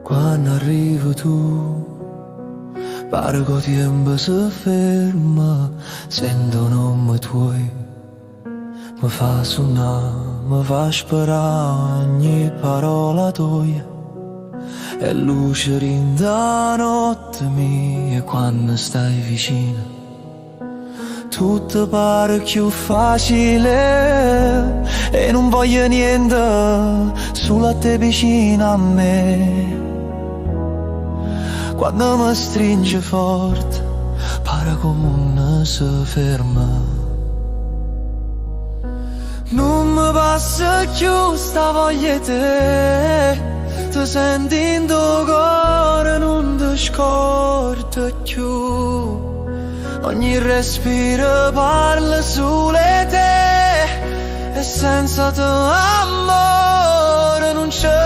Quando arrivi tu, pare che il tempo si ferma, sento nome tuoi, mi fa suonare, mi fa sperare ogni parola tua. E luce rinda notte mia quando stai vicino. Tutto pare più facile e non voglio niente, solo a te vicino a me. Quando mi stringe forte, pare come non si ferma. Non mi passa più sta voglia di te, ti senti in tuo cuore, non ti scorda più. Ogni respiro parla solo di te, e senza te amore non c'è